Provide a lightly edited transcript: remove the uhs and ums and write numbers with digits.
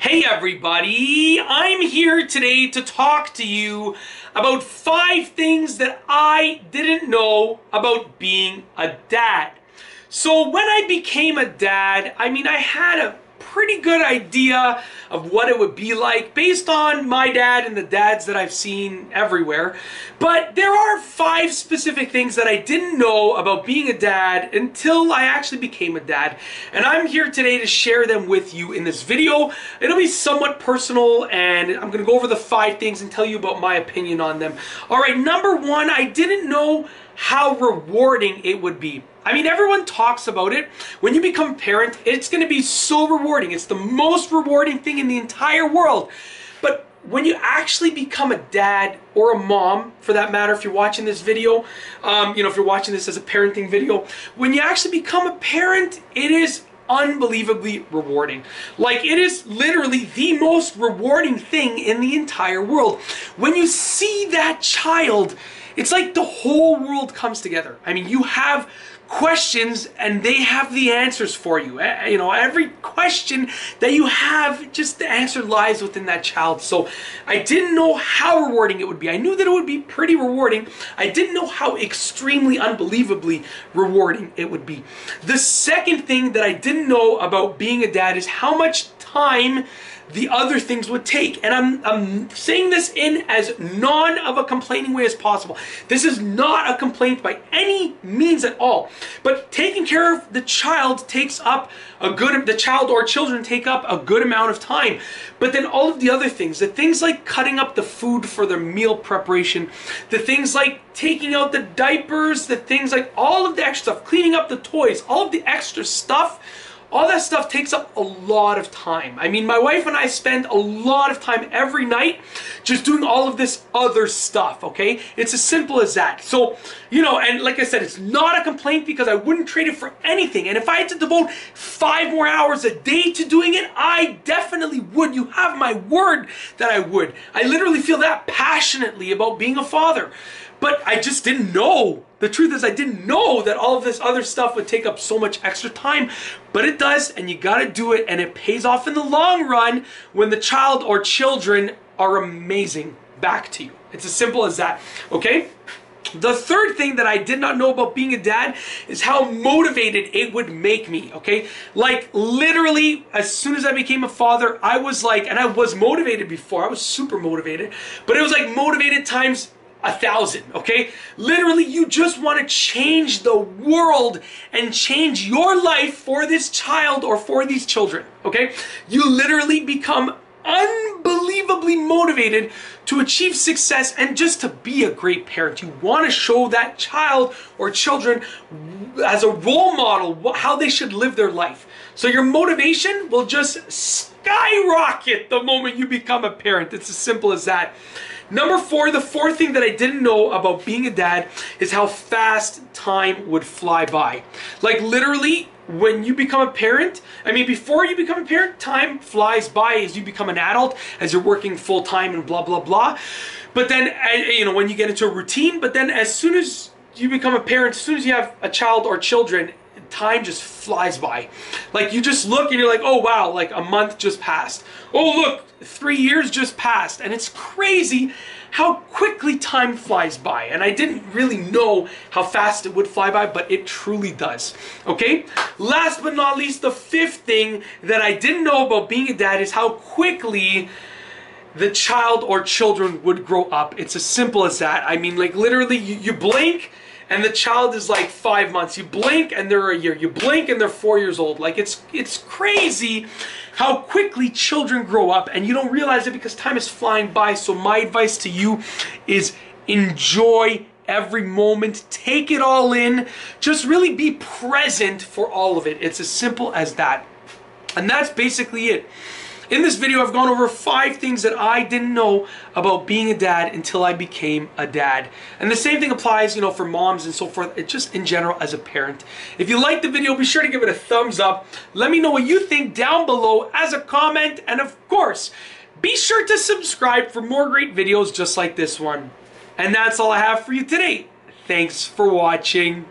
Hey everybody, I'm here today to talk to you about 5 things that I didn't know about being a dad. So when I became a dad, I had a pretty good idea of what it would be like based on my dad and the dads that I've seen everywhere. But there are 5 specific things that I didn't know about being a dad until I actually became a dad. And I'm here today to share them with you in this video. It'll be somewhat personal and I'm going to go over the 5 things and tell you about my opinion on them. Alright, number 1, I didn't know how rewarding it would be. Everyone talks about it. When you become a parent, it's going to be so rewarding. It's the most rewarding thing in the entire world. But when you actually become a dad or a mom, for that matter, if you're watching this video, if you're watching this as a parenting video, when you actually become a parent, it is unbelievably rewarding. Like, it is literally the most rewarding thing in the entire world. When you see that child, it's like the whole world comes together. You have questions and they have the answers for you. Every question that you have, just the answer lies within that child. So I didn't know how rewarding it would be. I knew that it would be pretty rewarding. I didn't know how extremely, unbelievably rewarding it would be. The second thing that I didn't know about being a dad is how much time the other things would take. And I'm saying this in as non of a complaining way as possible. This is not a complaint by any means at all. But taking care of the child takes up the child or children take up a good amount of time. But then all of the other things, the things like cutting up the food for their meal preparation, the things like taking out the diapers, the things like all of the extra stuff, cleaning up the toys, all of the extra stuff, all that stuff takes up a lot of time. My wife and I spend a lot of time every night just doing all of this other stuff, okay? It's as simple as that. So, and like I said, it's not a complaint because I wouldn't trade it for anything. And if I had to devote 5 more hours a day to doing it, I definitely would. You have my word that I would. I literally feel that passionately about being a father. But I just didn't know. The truth is, I didn't know that all of this other stuff would take up so much extra time. But it does, and you gotta do it, and it pays off in the long run when the child or children are amazing back to you. It's as simple as that, okay? The third thing that I did not know about being a dad is how motivated it would make me, okay? Like, literally, as soon as I became a father, I was like, and I was motivated before, I was super motivated, but it was like motivated times 1,000, okay? Literally, you just want to change the world and change your life for this child or for these children, okay? You literally become unbelievably motivated to achieve success and just to be a great parent. You want to show that child or children as a role model how they should live their life. So your motivation will just skyrocket the moment you become a parent. It's as simple as that. Number 4, the fourth thing that I didn't know about being a dad is how fast time would fly by. Like, literally, when you become a parent, before you become a parent, time flies by as you become an adult, as you're working full time and blah, blah, blah. But then, when you get into a routine, but then as soon as you become a parent, as soon as you have a child or children, time just flies by. Like, you just look and you're like, oh wow, like a month just passed. Oh look, 3 years just passed. And it's crazy how quickly time flies by. And I didn't really know how fast it would fly by, but it truly does. Okay? Last but not least, the 5th thing that I didn't know about being a dad is how quickly the child or children would grow up. It's as simple as that. Like, literally, you blink and the child is like 5 months. You blink and they're a year. You blink and they're 4 years old. Like, it's crazy how quickly children grow up, and you don't realize it because time is flying by. So my advice to you is enjoy every moment. Take it all in. Just really be present for all of it. It's as simple as that. And that's basically it. In this video, I've gone over 5 things that I didn't know about being a dad until I became a dad. And the same thing applies, for moms and so forth, just in general as a parent. If you liked the video, be sure to give it a thumbs up. Let me know what you think down below as a comment. And of course, be sure to subscribe for more great videos just like this one. And that's all I have for you today. Thanks for watching.